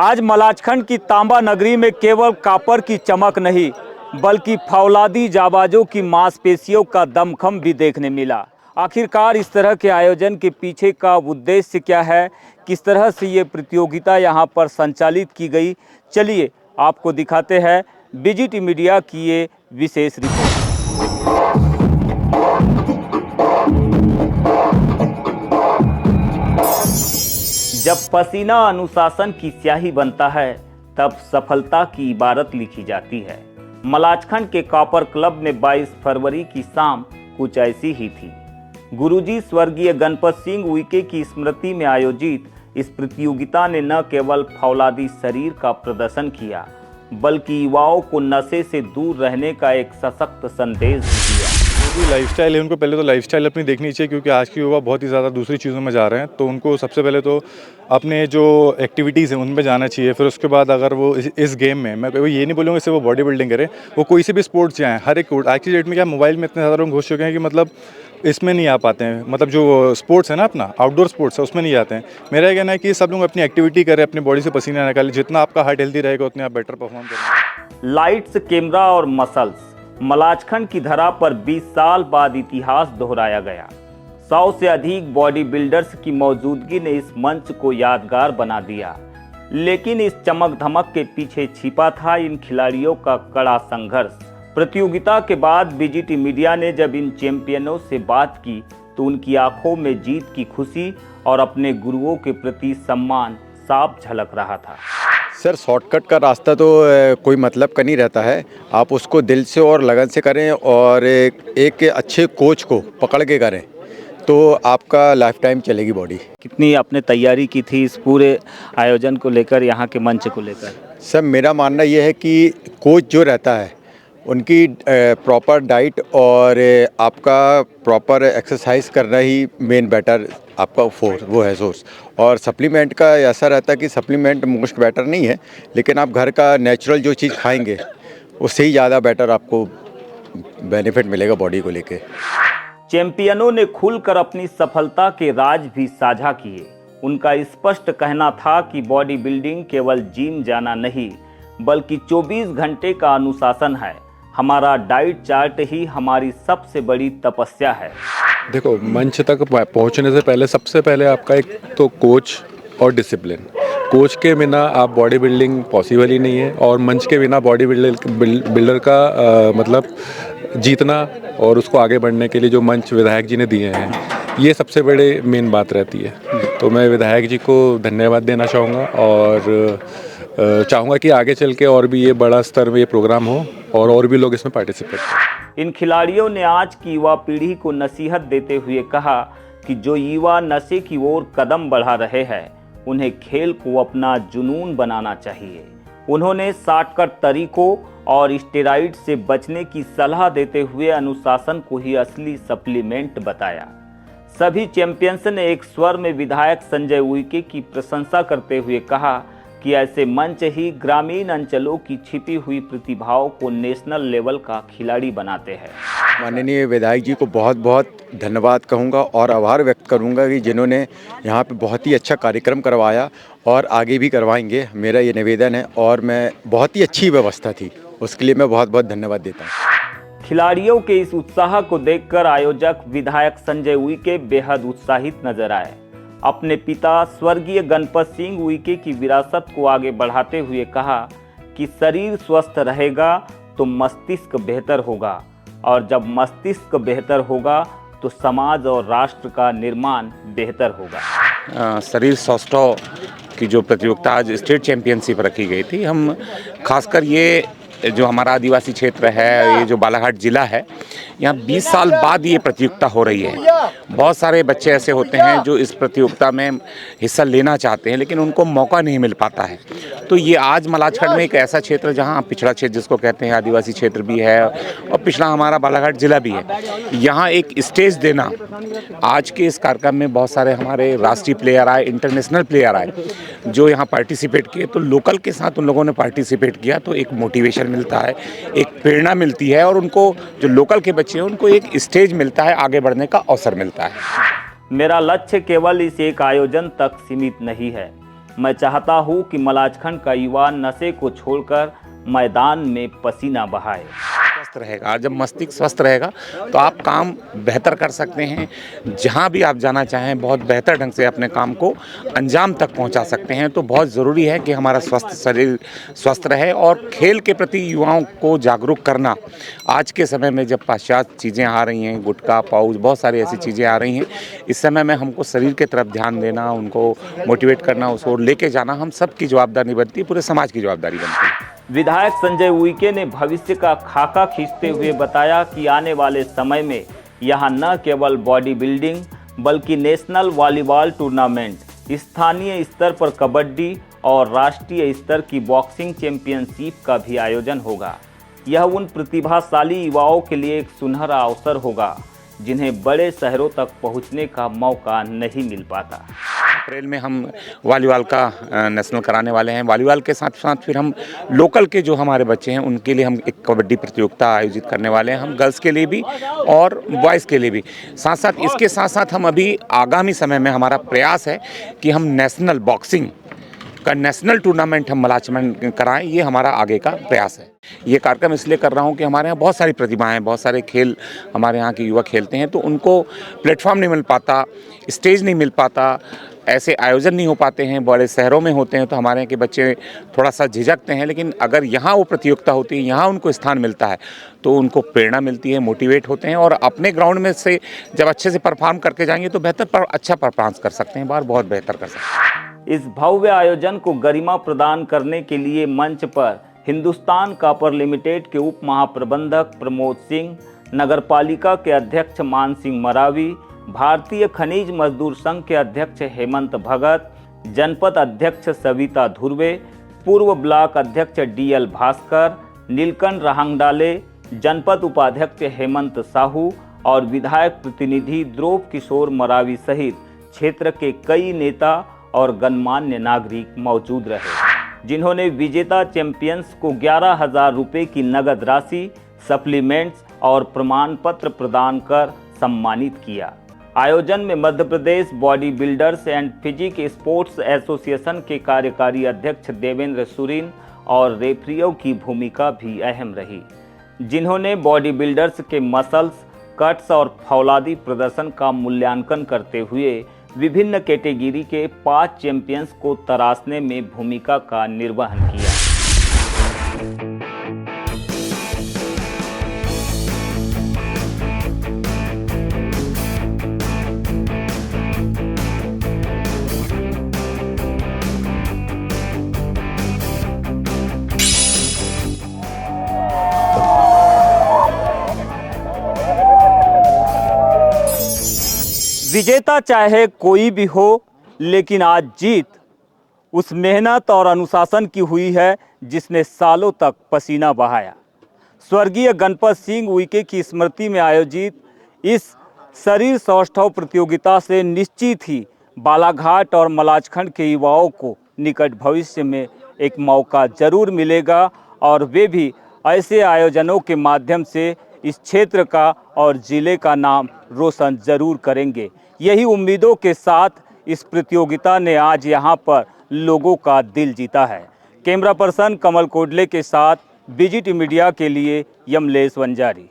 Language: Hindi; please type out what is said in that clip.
आज मलाजखंड की तांबा नगरी में केवल कॉपर की चमक नहीं बल्कि फौलादी जाबाजों की मांसपेशियों का दमखम भी देखने मिला। आखिरकार इस तरह के आयोजन के पीछे का उद्देश्य क्या है, किस तरह से ये प्रतियोगिता यहाँ पर संचालित की गई, चलिए आपको दिखाते हैं बीजीटी मीडिया की ये विशेष रिपोर्ट। जब पसीना अनुशासन की स्याही बनता है तब सफलता की इबारत लिखी जाती है। मलाजखंड के कॉपर क्लब में 22 फरवरी की शाम कुछ ऐसी ही थी। गुरुजी स्वर्गीय गणपत सिंह उइके की स्मृति में आयोजित इस प्रतियोगिता ने न केवल फौलादी शरीर का प्रदर्शन किया बल्कि युवाओं को नशे से दूर रहने का एक सशक्त संदेश दिया। लाइफस्टाइल है, उनको पहले तो लाइफस्टाइल अपनी देखनी चाहिए क्योंकि आज की युवा बहुत ही ज़्यादा दूसरी चीज़ों में जा रहे हैं। तो उनको सबसे पहले तो अपने जो एक्टिविटीज़ हैं उनमें जाना चाहिए। फिर उसके बाद अगर वो इस गेम में, मैं ये नहीं बोलूँगा इससे वो बॉडी बिल्डिंग करें, वो कोई से भी स्पोर्ट्स जाएँ। हर एक आज की डेट में क्या मोबाइल में इतने ज़्यादा लोग घुस चुके हैं कि मतलब इसमें नहीं आ पाते हैं। मतलब जो स्पोर्ट्स है ना, अपना आउटडोर स्पोर्ट्स है, उसमें नहीं जाते हैं। मेरा ये कहना है कि सब लोग अपनी एक्टिविटी करें, अपनी बॉडी से पसीना निकालें। जितना आपका हार्ट हेल्दी रहेगा उतने आप बेटर परफॉर्म करेंगे। लाइट्स, कैमरा और मसल्स, मलाजखंड की धरा पर 20 साल बाद इतिहास दोहराया गया। 100 से अधिक बॉडी बिल्डर्स की मौजूदगी ने इस मंच को यादगार बना दिया। लेकिन इस चमक धमक के पीछे छिपा था इन खिलाड़ियों का कड़ा संघर्ष। प्रतियोगिता के बाद बीजीटी मीडिया ने जब इन चैंपियनों से बात की तो उनकी आंखों में जीत की खुशी और अपने गुरुओं के प्रति सम्मान साफ झलक रहा था। सर, शॉर्टकट का रास्ता तो कोई मतलब का नहीं रहता है। आप उसको दिल से और लगन से करें और एक अच्छे कोच को पकड़ के करें तो आपका लाइफ टाइम चलेगी बॉडी। कितनी आपने तैयारी की थी इस पूरे आयोजन को लेकर, यहाँ के मंच को लेकर? सर, मेरा मानना यह है कि कोच जो रहता है उनकी प्रॉपर डाइट और आपका प्रॉपर एक्सरसाइज करना ही मेन बेटर आपका वो है सोर्स। और सप्लीमेंट का ऐसा रहता है कि सप्लीमेंट मोस्ट बेटर नहीं है, लेकिन आप घर का नेचुरल जो चीज़ खाएंगे उससे ही ज़्यादा बेटर आपको बेनिफिट मिलेगा बॉडी को लेके। चैंपियनों ने खुलकर अपनी सफलता के राज भी साझा किए। उनका स्पष्ट कहना था कि बॉडी बिल्डिंग केवल जिम जाना नहीं बल्कि 24 घंटे का अनुशासन है। हमारा डाइट चार्ट ही हमारी सबसे बड़ी तपस्या है। देखो, मंच तक पहुंचने से पहले सबसे पहले आपका एक तो कोच और डिसिप्लिन। कोच के बिना आप बॉडी बिल्डिंग पॉसिबल ही नहीं है और मंच के बिना बॉडी बिल्डर का मतलब जीतना और उसको आगे बढ़ने के लिए जो मंच विधायक जी ने दिए हैं, ये सबसे बड़े मेन बात रहती है। तो मैं विधायक जी को धन्यवाद देना चाहूँगा और चाहूँगा कि आगे चल के और भी ये बड़ा स्तर में ये प्रोग्राम हो और भी लोग इसमें पार्टिसिपेट करें। इन खिलाड़ियों ने आज की युवा पीढ़ी को नसीहत देते हुए कहा कि जो युवा नशे की ओर कदम बढ़ा रहे हैं उन्हें खेल को अपना जुनून बनाना चाहिए। उन्होंने शॉर्टकट तरीकों और स्टेरॉइड से बचने की सलाह देते हुए अनुशासन को ही असली सप्लीमेंट बताया। सभी चैंपियंस ने एक स्वर में विधायक संजय उइके की प्रशंसा करते हुए कहा कि ऐसे मंच ही ग्रामीण अंचलों की छिपी हुई प्रतिभाओं को नेशनल लेवल का खिलाड़ी बनाते हैं। माननीय विधायक जी को बहुत बहुत धन्यवाद कहूँगा और आभार व्यक्त करूँगा कि जिन्होंने यहाँ पे बहुत ही अच्छा कार्यक्रम करवाया और आगे भी करवाएंगे। मेरा ये निवेदन है और मैं बहुत ही अच्छी व्यवस्था थी, उसके लिए मैं बहुत बहुत धन्यवाद देता हूँ। खिलाड़ियों के इस उत्साह को देखकर आयोजक विधायक संजय उइके बेहद उत्साहित नजर आए। अपने पिता स्वर्गीय गणपत सिंह उइके की विरासत को आगे बढ़ाते हुए कहा कि शरीर स्वस्थ रहेगा तो मस्तिष्क बेहतर होगा और जब मस्तिष्क बेहतर होगा तो समाज और राष्ट्र का निर्माण बेहतर होगा। शरीर सौष्ठव की जो प्रतियोगिता आज स्टेट चैंपियनशिप रखी गई थी, हम खासकर ये जो हमारा आदिवासी क्षेत्र है, ये जो बालाघाट ज़िला है, यहाँ 20 साल बाद ये प्रतियोगिता हो रही है। बहुत सारे बच्चे ऐसे होते हैं जो इस प्रतियोगिता में हिस्सा लेना चाहते हैं लेकिन उनको मौका नहीं मिल पाता है। तो ये आज मलाजखंड में एक ऐसा क्षेत्र जहाँ पिछड़ा क्षेत्र जिसको कहते हैं, आदिवासी क्षेत्र भी है और पिछड़ा हमारा बालाघाट ज़िला भी है, यहाँ एक स्टेज देना। आज के इस कार्यक्रम में बहुत सारे हमारे राष्ट्रीय प्लेयर आए, इंटरनेशनल प्लेयर आए जो यहाँ पार्टिसिपेट किए। तो लोकल के साथ उन लोगों ने पार्टिसिपेट किया तो एक मोटिवेशन मिलता है, एक प्रेरणा मिलती है और उनको जो लोकल के बच्चे हैं उनको एक स्टेज मिलता है, आगे बढ़ने का अवसर मिलता है। मेरा लक्ष्य केवल इस एक आयोजन तक सीमित नहीं है। मैं चाहता हूं कि मलाजखंड का युवा नशे को छोड़कर मैदान में पसीना बहाए। स्वस्थ रहेगा, और जब मस्तिष्क स्वस्थ रहेगा तो आप काम बेहतर कर सकते हैं। जहां भी आप जाना चाहें बहुत बेहतर ढंग से अपने काम को अंजाम तक पहुंचा सकते हैं। तो बहुत ज़रूरी है कि हमारा स्वस्थ शरीर स्वस्थ रहे, और खेल के प्रति युवाओं को जागरूक करना। आज के समय में जब पाश्चात्य चीज़ें आ रही हैं, गुटखा पाउच, बहुत सारी ऐसी चीज़ें आ रही हैं, इस समय में हमको शरीर की तरफ ध्यान देना, उनको मोटिवेट करना, उसको लेके जाना हम सबकी जवाबदारी बनती है, पूरे समाज की जवाबदारी बनती है। विधायक संजय उइके ने भविष्य का खाका खींचते हुए बताया कि आने वाले समय में यहां न केवल बॉडी बिल्डिंग बल्कि नेशनल वॉलीबॉल टूर्नामेंट, स्थानीय स्तर पर कबड्डी और राष्ट्रीय स्तर की बॉक्सिंग चैंपियनशिप का भी आयोजन होगा। यह उन प्रतिभाशाली युवाओं के लिए एक सुनहरा अवसर होगा जिन्हें बड़े शहरों तक पहुंचने का मौका नहीं मिल पाता। अप्रैल में हम वॉलीबॉल का नेशनल कराने वाले हैं। वॉलीबॉल के साथ साथ फिर हम लोकल के जो हमारे बच्चे हैं उनके लिए हम एक कबड्डी प्रतियोगिता आयोजित करने वाले हैं, हम गर्ल्स के लिए भी और बॉयज़ के लिए भी। साथ साथ इसके साथ साथ हम अभी आगामी समय में हमारा प्रयास है कि हम नेशनल बॉक्सिंग का नेशनल टूर्नामेंट हम मलाजखंड कराएं, ये हमारा आगे का प्रयास है। ये कार्यक्रम इसलिए कर रहा हूँ कि हमारे यहाँ बहुत सारी प्रतिभाएं, बहुत सारे खेल हमारे यहाँ के युवा खेलते हैं, तो उनको प्लेटफॉर्म नहीं मिल पाता, स्टेज नहीं मिल पाता, ऐसे आयोजन नहीं हो पाते हैं, बड़े शहरों में होते हैं तो हमारे यहाँ के बच्चे थोड़ा सा झिझकते हैं। लेकिन अगर यहाँ वो प्रतियोगिता होती है, यहाँ उनको स्थान मिलता है, तो उनको प्रेरणा मिलती है, मोटिवेट होते हैं, और अपने ग्राउंड में से जब अच्छे से परफॉर्म करके जाएंगे तो अच्छा परफॉर्मेंस कर सकते हैं, बहुत बेहतर कर सकते हैं। इस भव्य आयोजन को गरिमा प्रदान करने के लिए मंच पर हिंदुस्तान कॉपर लिमिटेड के उप महाप्रबंधक प्रमोद सिंह, नगरपालिका के अध्यक्ष मान सिंह मरावी, भारतीय खनिज मजदूर संघ के अध्यक्ष हेमंत भगत, जनपद अध्यक्ष सविता धुर्वे, पूर्व ब्लॉक अध्यक्ष डीएल भास्कर, नीलकंठ रहांगडाले, जनपद उपाध्यक्ष हेमंत साहू और विधायक प्रतिनिधि ध्रुव किशोर मरावी सहित क्षेत्र के कई नेता और गणमान्य नागरिक मौजूद रहे, जिन्होंने विजेता चैंपियंस को 11,000 रुपये की नगद राशि, सप्लीमेंट्स और प्रमाण पत्र प्रदान कर सम्मानित किया। आयोजन में Madhya Pradesh body builders and physique sports association के कार्यकारी अध्यक्ष देवेंद्र सुरीन और रेफरियों की भूमिका भी अहम रही, जिन्होंने बॉडी बिल्डर्स के मसल्स, कट्स और फौलादी प्रदर्शन का मूल्यांकन करते हुए विभिन्न कैटेगरी के 5 चैंपियंस को तराशने में भूमिका का निर्वहन किया। विजेता चाहे कोई भी हो, लेकिन आज जीत उस मेहनत और अनुशासन की हुई है जिसने सालों तक पसीना बहाया। स्वर्गीय गणपत सिंह उइके की स्मृति में आयोजित इस शरीर सौष्ठव प्रतियोगिता से निश्चित ही बालाघाट और मलाजखंड के युवाओं को निकट भविष्य में एक मौका जरूर मिलेगा, और वे भी ऐसे आयोजनों के माध्यम से इस क्षेत्र का और जिले का नाम रोशन जरूर करेंगे। यही उम्मीदों के साथ इस प्रतियोगिता ने आज यहां पर लोगों का दिल जीता है। कैमरा पर्सन कमल कोडले के साथ बीजीटी मीडिया के लिए यमलेश वंजारी।